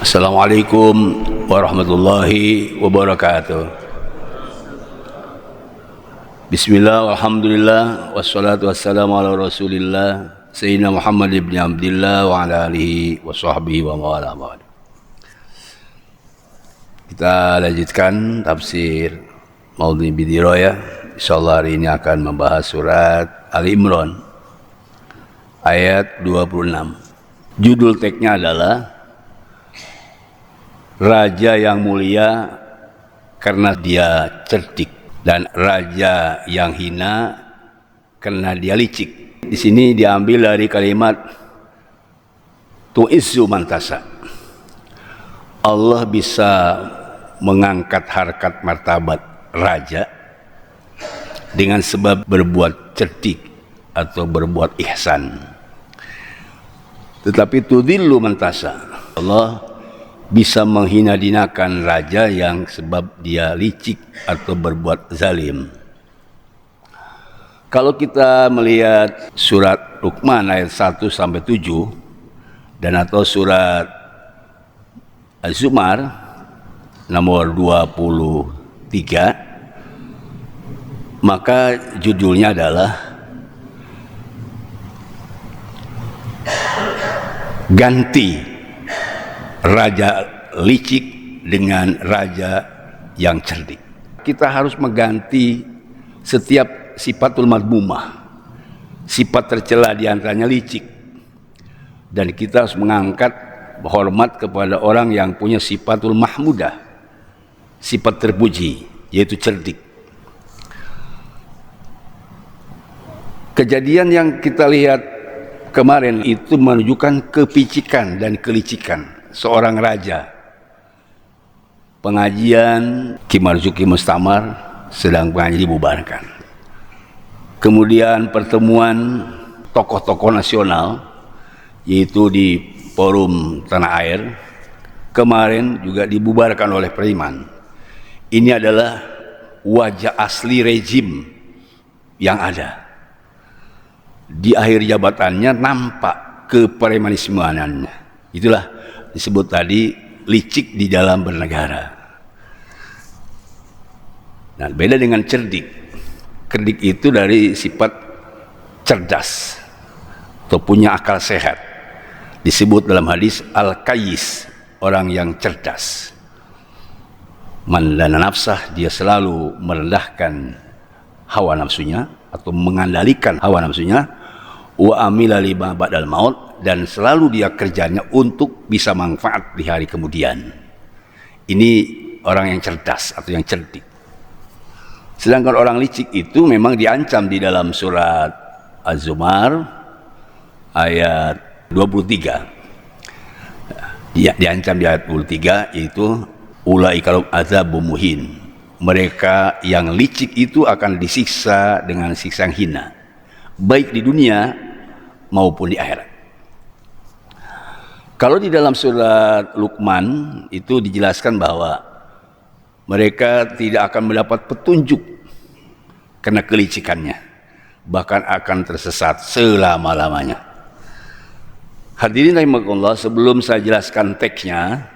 Assalamualaikum warahmatullahi wabarakatuh. Bismillah, alhamdulillah, wassalatu wassalamu ala rasulillah Sayyidina Muhammad ibn Abdillah wa ala alihi wa sahbihi wa mawala. Kita lanjutkan tafsir Maudhi Bidiroya. InsyaAllah hari ini akan membahas surat Ali Imran ayat 26. Judul teksnya adalah Raja yang mulia karena dia cerdik, dan raja yang hina karena dia licik. Di sini diambil dari kalimat tu'izzu man tasha. Allah bisa mengangkat harkat martabat raja dengan sebab berbuat cerdik atau berbuat ihsan. Tetapi tudhillu man tasha. Allah bisa menghina-hinakan raja yang sebab dia licik atau berbuat zalim. Kalau kita melihat surat Luqman ayat 1 sampai 7 dan atau surat Az-Zumar nomor 23, maka judulnya adalah ganti raja licik dengan raja yang cerdik. Kita harus mengganti setiap sifatul madmumah, sifat tercela di antaranya licik, dan kita harus mengangkat hormat kepada orang yang punya sifatul mahmudah, sifat terpuji, yaitu cerdik. Kejadian yang kita lihat kemarin itu menunjukkan kepicikan dan kelicikan seorang raja. Pengajian Ki Marzuki Mustamar sedang pengajian dibubarkan. Kemudian pertemuan tokoh-tokoh nasional, yaitu di Forum Tanah Air, kemarin juga dibubarkan oleh Periman. Ini adalah wajah asli rejim yang ada. Di akhir jabatannya nampak kepremanismeannya. Itulah disebut tadi licik di dalam bernegara. Nah, beda dengan cerdik. Cerdik itu dari sifat cerdas atau punya akal sehat. Disebut dalam hadis al-qayyis, orang yang cerdas. Man dana nafsah, dia selalu merendahkan hawa nafsunya atau mengendalikan hawa nafsunya. Wa amila lima ba'dal maut, dan selalu dia kerjanya untuk bisa manfaat di hari kemudian. Ini orang yang cerdas atau yang cerdik. Sedangkan orang licik itu memang diancam di dalam surat Az-Zumar ayat 23. Diancam di ayat 23, yaitu ulaika lahum adzabun muhin. Mereka yang licik itu akan disiksa dengan siksa yang hina, baik di dunia maupun di akhirat. Kalau di dalam surat Luqman itu dijelaskan bahwa mereka tidak akan mendapat petunjuk karena kelicikannya, bahkan akan tersesat selama-lamanya. Hadirin rahimakumullah, sebelum saya jelaskan teksnya,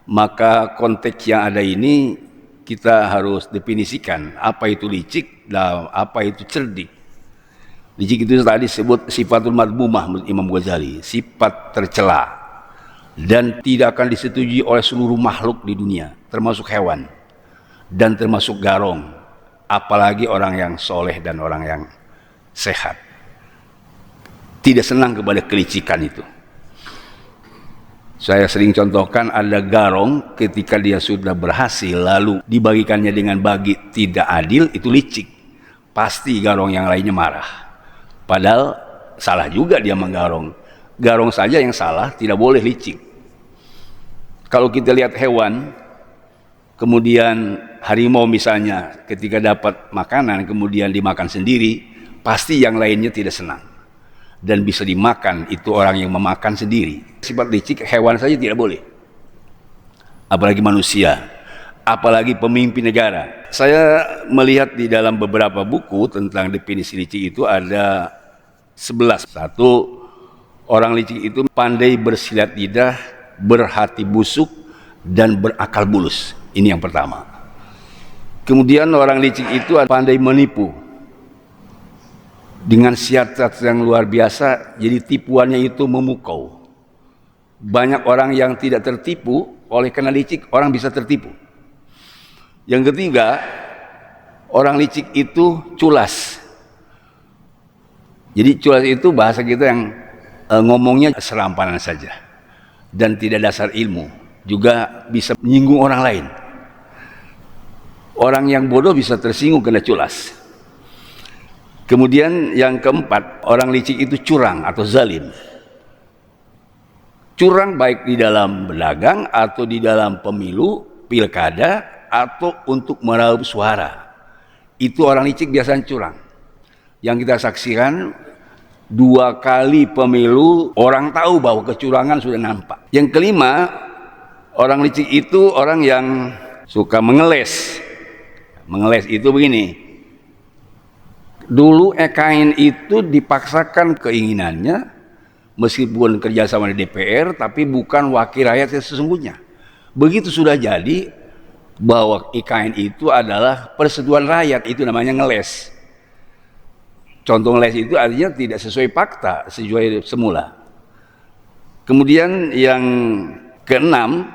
maka konteks yang ada ini kita harus definisikan apa itu licik dan apa itu cerdik. Licik itu tadi disebut sifatul madmumah menurut Imam Ghazali, sifat tercela dan tidak akan disetujui oleh seluruh makhluk di dunia, termasuk hewan dan termasuk garong, apalagi orang yang soleh dan orang yang sehat. Tidak senang kepada kelicikan itu. Saya sering contohkan, ada garong ketika dia sudah berhasil lalu dibagikannya dengan bagi tidak adil, itu licik. Pasti garong yang lainnya marah. Padahal salah juga dia menggarong. Garong saja yang salah, tidak boleh licik. Kalau kita lihat hewan, kemudian harimau misalnya, ketika dapat makanan kemudian dimakan sendiri, pasti yang lainnya tidak senang dan bisa dimakan itu orang yang memakan sendiri. Sifat licik hewan saja tidak boleh, apalagi manusia, apalagi pemimpin negara. Saya melihat di dalam beberapa buku tentang definisi licik itu ada 11. Satu, orang licik itu pandai bersilat lidah berhati busuk, dan berakal bulus. Ini yang pertama. Kemudian orang licik itu pandai menipu dengan syarat yang luar biasa, jadi tipuannya itu memukau. Banyak orang yang tidak tertipu, oleh karena licik orang bisa tertipu. Yang ketiga, orang licik itu culas. Jadi culas itu bahasa kita yang ngomongnya serampanan saja dan tidak dasar ilmu, juga bisa menyinggung orang lain. Orang yang bodoh bisa tersinggung karena culas. Kemudian yang keempat, orang licik itu curang atau zalim. Curang baik di dalam berdagang atau di dalam pemilu, pilkada, atau untuk meraup suara. Itu orang licik biasanya curang. Yang kita saksikan 2 kali pemilu, orang tahu bahwa kecurangan sudah nampak. Yang kelima, orang licik itu orang yang suka mengeles. Mengeles itu begini. Dulu EKN itu dipaksakan keinginannya, meskipun kerjasama di DPR, tapi bukan wakil rakyat yang sesungguhnya. Begitu sudah jadi bahwa IKN itu adalah persetujuan rakyat, itu namanya ngeles. Contoh ngeles itu artinya tidak sesuai fakta, sesuai semula. Kemudian yang keenam,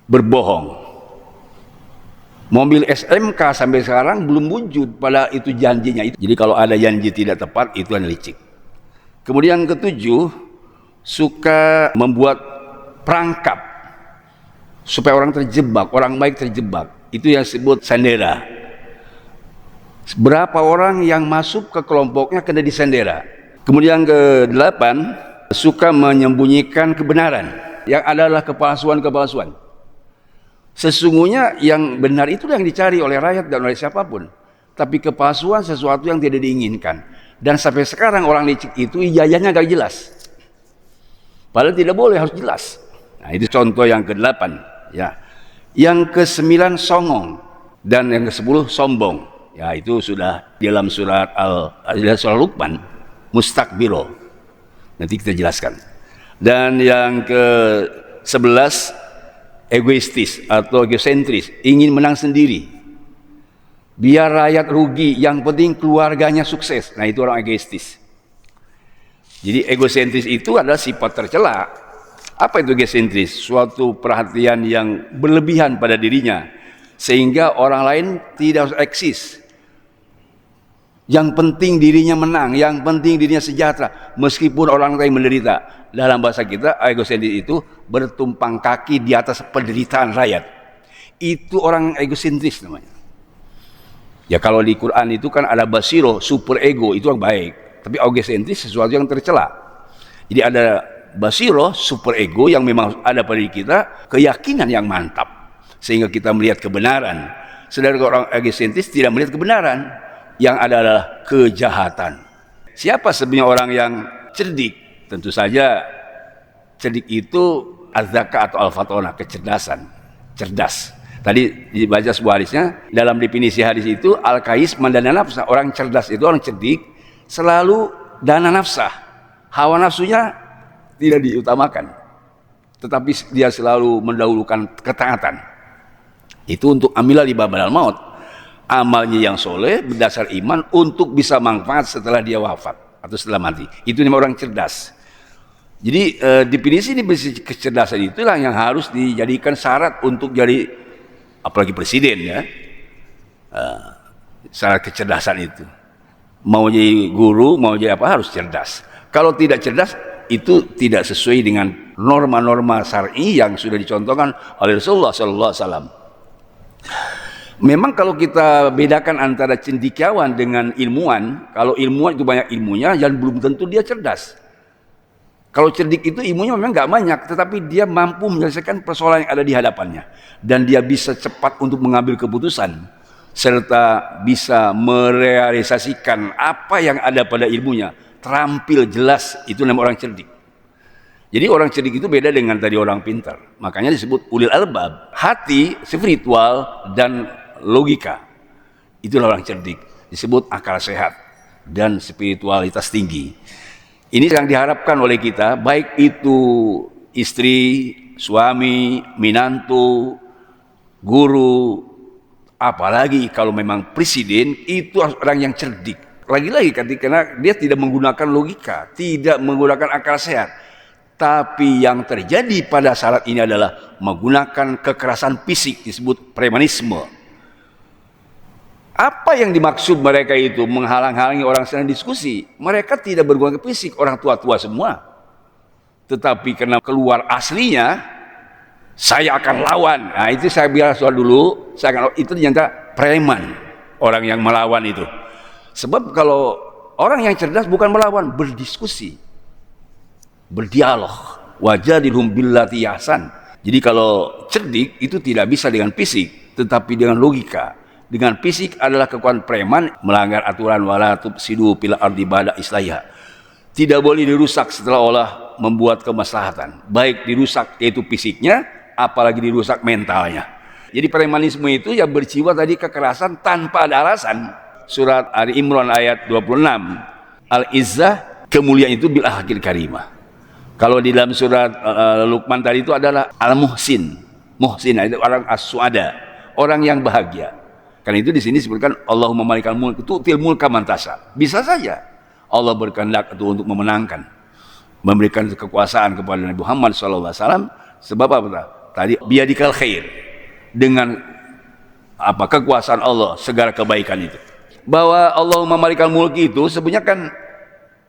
berbohong. Mobil SMK sampai sekarang belum wujud pada itu janjinya itu. Jadi kalau ada janji tidak tepat, itu adalah licik. Kemudian ketujuh, suka membuat perangkap supaya orang terjebak, orang baik terjebak. Itu yang disebut sendera. Berapa orang yang masuk ke kelompoknya kena disendera. Kemudian ke-8, suka menyembunyikan kebenaran, yang adalah kepalsuan-kepalsuan. Sesungguhnya yang benar itu yang dicari oleh rakyat dan oleh siapapun. Tapi kepalsuan sesuatu yang tidak diinginkan. Dan sampai sekarang orang licik itu ijazahnya gak jelas. Padahal tidak boleh, harus jelas. Nah, itu contoh yang ke-8. Ya. Yang ke-9 songong. Dan yang ke-10 sombong. Ya, itu sudah dalam surat Luqman, mustakbiro. Nanti kita jelaskan. Dan yang ke-11 egoistis atau egosentris, ingin menang sendiri. Biar rakyat rugi, yang penting keluarganya sukses. Nah, itu orang egoistis. Jadi egosentris itu adalah sifat tercela. Apa itu egosentris? Suatu perhatian yang berlebihan pada dirinya, sehingga orang lain tidak harus eksis. Yang penting dirinya menang, yang penting dirinya sejahtera, meskipun orang lain menderita. Dalam bahasa kita, egosentris itu bertumpang kaki di atas penderitaan rakyat. Itu orang egosentris namanya. Ya, kalau di Quran itu kan ada basiro, super ego, itu yang baik. Tapi egosentris sesuatu yang tercela. Jadi ada basiro, super ego yang memang ada pada diri kita, keyakinan yang mantap, sehingga kita melihat kebenaran. Sedangkan orang egosentris tidak melihat kebenaran, yang adalah kejahatan. Siapa sebenarnya orang yang cerdik? Tentu saja cerdik itu az-zaka atau al-fatona, kecerdasan, cerdas. Tadi dibaca sebuah hadisnya, dalam definisi hadis itu al-kais mandana nafsa, orang cerdas itu orang cerdik selalu dana nafsah. Hawa nafsunya tidak diutamakan, tetapi dia selalu mendahulukan ketaatan. Itu untuk amilah li babal maut, amalnya yang soleh berdasar iman untuk bisa manfaat setelah dia wafat atau setelah mati. Itu namanya orang cerdas. Jadi definisi kecerdasan itulah yang harus dijadikan syarat untuk jadi, apalagi presiden ya, syarat kecerdasan itu. Mau jadi guru, mau jadi apa, harus cerdas. Kalau tidak cerdas, itu tidak sesuai dengan norma-norma syar'i yang sudah dicontohkan oleh Rasulullah SAW. Memang kalau kita bedakan antara cendekiawan dengan ilmuwan, kalau ilmuwan itu banyak ilmunya, dan belum tentu dia cerdas. Kalau cerdik itu ilmunya memang nggak banyak, tetapi dia mampu menyelesaikan persoalan yang ada di hadapannya, dan dia bisa cepat untuk mengambil keputusan, serta bisa merealisasikan apa yang ada pada ilmunya, terampil jelas. Itu namanya orang cerdik. Jadi orang cerdik itu beda dengan tadi orang pintar. Makanya disebut ulil albab, hati, spiritual, dan logika. Itulah orang cerdik. Disebut akal sehat dan spiritualitas tinggi. Ini yang diharapkan oleh kita, baik itu istri, suami, minantu, guru, apalagi kalau memang presiden, itu harus orang yang cerdik. Lagi-lagi karena dia tidak menggunakan logika, tidak menggunakan akal sehat. Tapi yang terjadi pada saat ini adalah menggunakan kekerasan fisik, disebut premanisme. Apa yang dimaksud mereka itu? Menghalang-halangi orang sedang diskusi. Mereka tidak berguna fisik, orang tua-tua semua. Tetapi karena keluar aslinya, saya akan lawan. Nah, itu saya bilang soal dulu, itu ternyata preman, orang yang melawan itu. Sebab kalau orang yang cerdas bukan melawan, berdiskusi, berdialog. Wajadilhum billati ahsan. Jadi kalau cerdik itu tidak bisa dengan fisik, tetapi dengan logika. Dengan fisik adalah kekuatan preman, melanggar aturan wala tufsidu fil ardi ba'da islahiha. Tidak boleh dirusak setelah Allah membuat kemaslahatan. Baik dirusak yaitu fisiknya, apalagi dirusak mentalnya. Jadi premanisme itu yang berjiwa tadi kekerasan tanpa ada alasan. Surat Ali Imran ayat 26. Al-Izzah, kemuliaan itu bil ahlakil karimah. Kalau di dalam surat Luqman tadi itu adalah Al-Muhsin. Muhsin itu orang as-suada, orang yang bahagia. Karena itu di sini disebutkan Allahumma malikal mulk tu'til mulka man tasha. Bisa saja Allah berkehendak itu untuk memenangkan, memberikan kekuasaan kepada Nabi Muhammad SAW. Sebab apa? Tadi biadikal khair, dengan apa kekuasaan Allah segala kebaikan itu. Bahwa Allahumma malikal mulki itu sebenarnya kan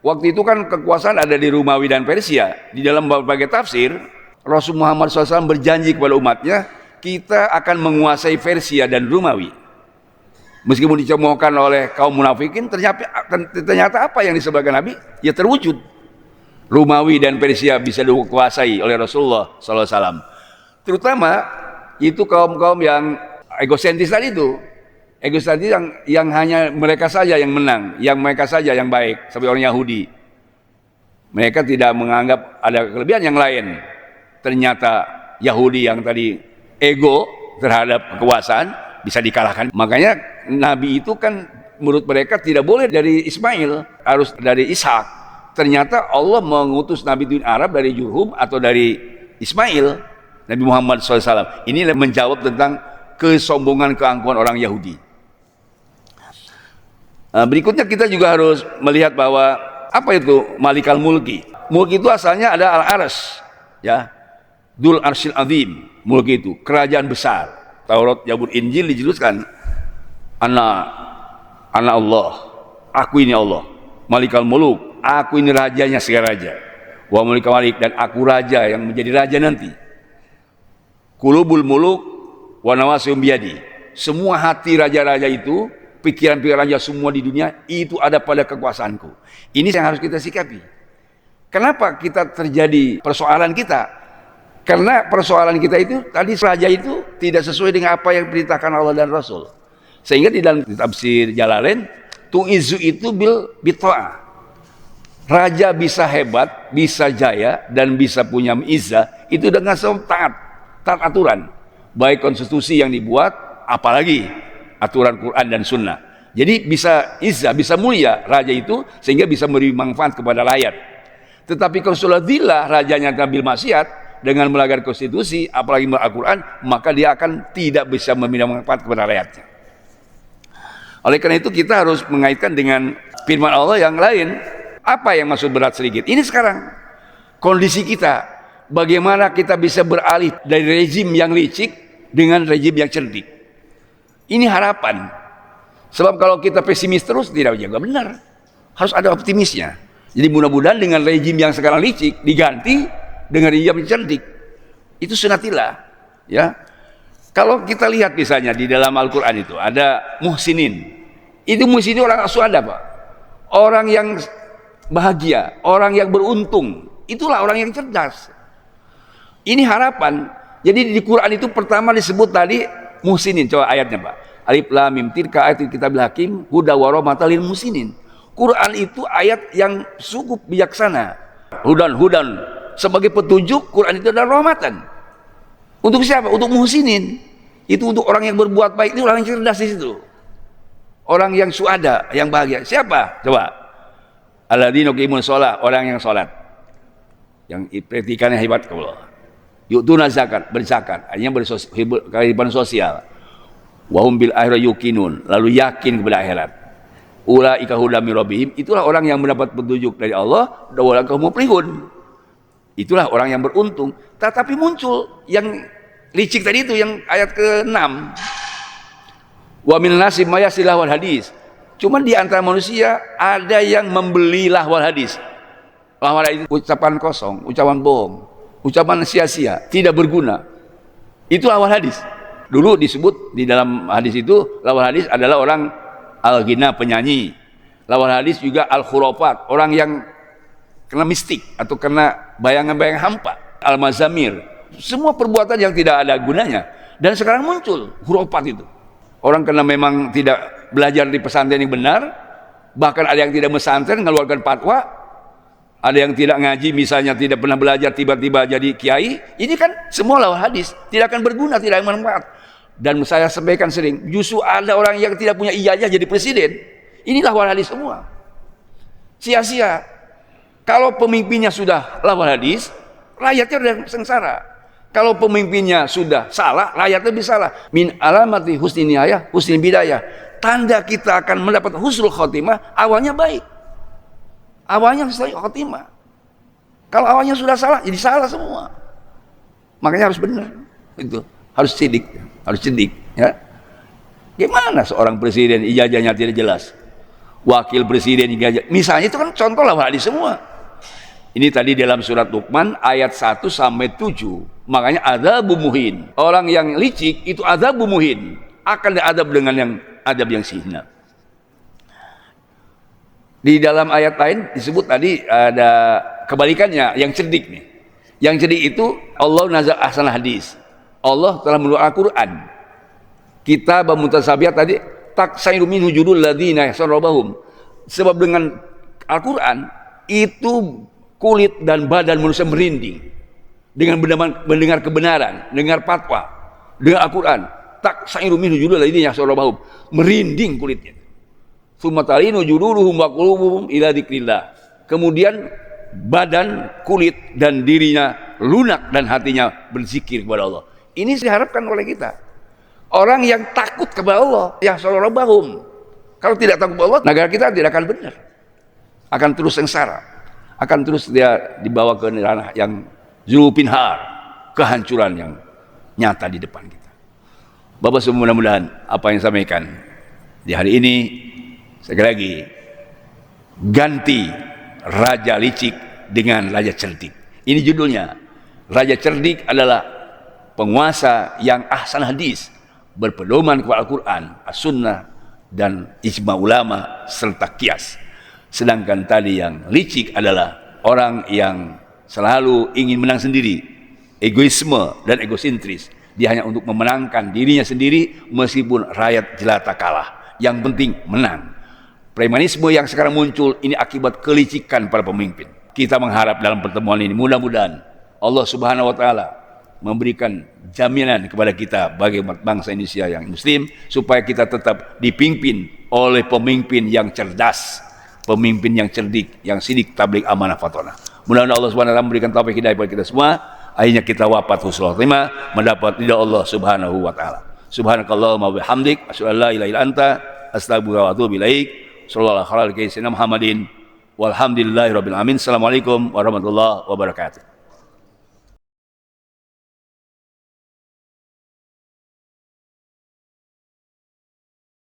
waktu itu kan kekuasaan ada di Romawi dan Persia. Di dalam berbagai tafsir Rasul Muhammad SAW berjanji kepada umatnya, kita akan menguasai Persia dan Romawi. Meskipun dicemoohkan oleh kaum munafikin, ternyata apa yang disebutkan Nabi ya terwujud. Romawi dan Persia bisa dikuasai oleh Rasulullah SAW. Terutama itu kaum-kaum yang egosentris tadi itu. Egosentris yang hanya mereka saja yang menang, yang mereka saja yang baik, seperti orang Yahudi. Mereka tidak menganggap ada kelebihan yang lain. Ternyata Yahudi yang tadi ego terhadap kekuasaan bisa dikalahkan. Makanya Nabi itu kan menurut mereka tidak boleh dari Ismail, harus dari Ishak. Ternyata Allah mengutus Nabi bin Arab dari Jurhum atau dari Ismail, Nabi Muhammad SAW. Ini menjawab tentang kesombongan keangkuhan orang Yahudi. Berikutnya kita juga harus melihat bahwa apa itu malikal mulki. Mulki itu asalnya ada al-arsy, ya, Dzul Arsyil Azim. Mulki itu kerajaan besar. Taurat, Zabur, Injil dijelaskan Ana Allah, aku ini Allah. Malikal muluk, aku ini rajanya segala raja. Wa malikal malik, dan aku raja yang menjadi raja nanti. Qulubul muluk wa nawasihum biyadi. Semua hati raja-raja itu, pikiran-pikiran raja semua di dunia itu ada pada kekuasaanku. Ini yang harus kita sikapi. Kenapa kita terjadi persoalan kita? Karena persoalan kita itu tadi raja itu tidak sesuai dengan apa yang diperintahkan Allah dan Rasul. Sehingga di dalam tafsir Jalalain, tu'izu itu bil bita'ah. Raja bisa hebat, bisa jaya, dan bisa punya izzah itu dengan taat aturan. Baik konstitusi yang dibuat, apalagi aturan Quran dan Sunnah. Jadi bisa izzah, bisa mulia raja itu, sehingga bisa memberi manfaat kepada rakyat. Tetapi kalau sudah zillah, rajanya ngambil maksiat dengan melanggar konstitusi, apalagi melanggar Al-Quran, maka dia akan tidak bisa memberi manfaat kepada rakyatnya. Oleh karena itu kita harus mengaitkan dengan firman Allah yang lain. Apa yang maksud berat sedikit? Ini sekarang kondisi kita, bagaimana kita bisa beralih dari rejim yang licik dengan rejim yang cerdik. Ini harapan. Sebab kalau kita pesimis terus tidak juga benar. Harus ada optimisnya. Jadi mudah-mudahan dengan rejim yang sekarang licik diganti dengan rejim yang cerdik. Itu sunatillah, ya. Kalau kita lihat misalnya di dalam Al-Quran itu ada muhsinin. Itu muhsinin orang suada, Pak. Orang yang bahagia, orang yang beruntung. Itulah orang yang cerdas. Ini harapan. Jadi di Quran itu pertama disebut tadi muhsinin. Coba ayatnya, Pak. Alif lam mim tilka ayatul kitabil hakim huda wa rahmatan lil muhsinin. Quran itu ayat yang cukup bijaksana. Hudan sebagai petunjuk, Quran itu adalah rahmatan. Untuk siapa? Untuk muhsinin. Itu untuk orang yang berbuat baik, itu orang yang cerdas di situ. Orang yang suada, yang bahagia. Siapa? Coba. Alladzina yuqimun shalah, orang yang salat. yang predikannya hebat kalau yu'tuna zakat, berzakat, artinya kehidupan sosial. Wa hum bil akhirati yuqinun, lalu yakin kepada akhirat. Ulaika hudam min rabbihim, itulah orang yang mendapat petunjuk dari Allah, wa ulaika humul muflihun. Itulah orang yang beruntung. Tetapi muncul yang licik tadi itu, yang ayat ke-6. Wa min nasi may yasilah wal hadis. Cuma di antara manusia ada yang membeli lahwal hadis. Lahwal hadis itu ucapan kosong, ucapan bohong, ucapan sia-sia, tidak berguna. Itu lahwal hadis. Dulu disebut di dalam hadis itu, lahwal hadis adalah orang al-ghina, penyanyi. Lahwal hadis juga al-khurafat, orang yang kena mistik atau kena bayangan-bayangan hampa, al-mazamir, semua perbuatan yang tidak ada gunanya. Dan sekarang muncul khurafat itu. Orang karena memang tidak belajar di pesantren yang benar, bahkan ada yang tidak pesantren mengeluarkan fatwa, ada yang tidak ngaji misalnya, tidak pernah belajar, tiba-tiba jadi kiai. Ini kan semua lahwal hadis, tidak akan berguna, tidak akan bermanfaat. Dan saya sampaikan sering, justru ada orang yang tidak punya ijazah jadi presiden. Ini lahwal hadis semua, sia-sia. Kalau pemimpinnya sudah lahwal hadis, rakyatnya sudah sengsara. Kalau pemimpinnya sudah salah, rakyatnya bisa salah. Min alamati husnil nihayah, husnil bidayah. Tanda kita akan mendapat husnul khotimah, awalnya baik. Awalnya husnul khotimah. Kalau awalnya sudah salah, jadi salah semua. Makanya harus benar. Itu harus sidik, harus cerdik. Ya. Gimana seorang presiden ijazahnya tidak jelas? Wakil presiden ijazah, misalnya itu kan contoh lahwal hadis semua. Ini tadi dalam surat Luqman ayat 1 sampai 7. Makanya adzabun muhin. Orang yang licik itu adzabun muhin. Akan diadab dengan yang adab yang hina. Di dalam ayat lain disebut tadi ada kebalikannya, yang cerdik nih. Yang cerdik itu Allah nazal ahsan hadis. Allah telah menurunkan Al-Quran. Kitab mutasabiyat tadi taksairu minhu judul ladzina yasarrabahum. Sebab dengan Al-Quran itu kulit dan badan manusia merinding dengan mendengar kebenaran, dengar fatwa, dengan Al-Quran. Taksairu minhu judul ladzina yasarrabahum, merinding kulitnya. Tsumma talinu juluduhum wa qulubuhum ila dzikrillah. Kemudian badan, kulit dan dirinya lunak dan hatinya berzikir kepada Allah. Ini diharapkan oleh kita. Orang yang takut kepada Allah, ya yasarrabahum. Kalau tidak takut kepada Allah, negara kita tidak akan benar. Akan terus sengsara. Akan terus dia dibawa ke ranah yang zulupinhar, kehancuran yang nyata di depan kita. Bapak semua, mudah-mudahan apa yang saya sampaikan di hari ini, sekali lagi, ganti raja licik dengan raja cerdik. Ini judulnya. Raja cerdik adalah penguasa yang ahsan hadis, berpedoman kepada Al-Quran, As-Sunnah, dan ijma ulama serta kias. Sedangkan tadi yang licik adalah orang yang selalu ingin menang sendiri, egoisme dan egosentris. Dia hanya untuk memenangkan dirinya sendiri meskipun rakyat jelata kalah. Yang penting menang. Premanisme yang sekarang muncul ini akibat kelicikan para pemimpin. Kita mengharap dalam pertemuan ini mudah-mudahan Allah Subhanahu wa taala memberikan jaminan kepada kita bagi bangsa Indonesia yang muslim supaya kita tetap dipimpin oleh pemimpin yang cerdas, pemimpin yang cerdik, yang sidik, tabligh, amanah, fatona. Mudah-mudahan Allah Subhanahu wa taala memberikan taufik hidayah kepada kita semua, akhirnya kita wafat husnul khotimah, mendapat ridha Allah Subhanahu wa taala. Subhanakallahumma wa bihamdik, asyhadu an la ilaha illa anta, astaghfiruka wa atubu ilaik. Sallallahu alaihi wa sallam Muhammadin walhamdulillahirabbil alamin. Assalamualaikum warahmatullahi wabarakatuh.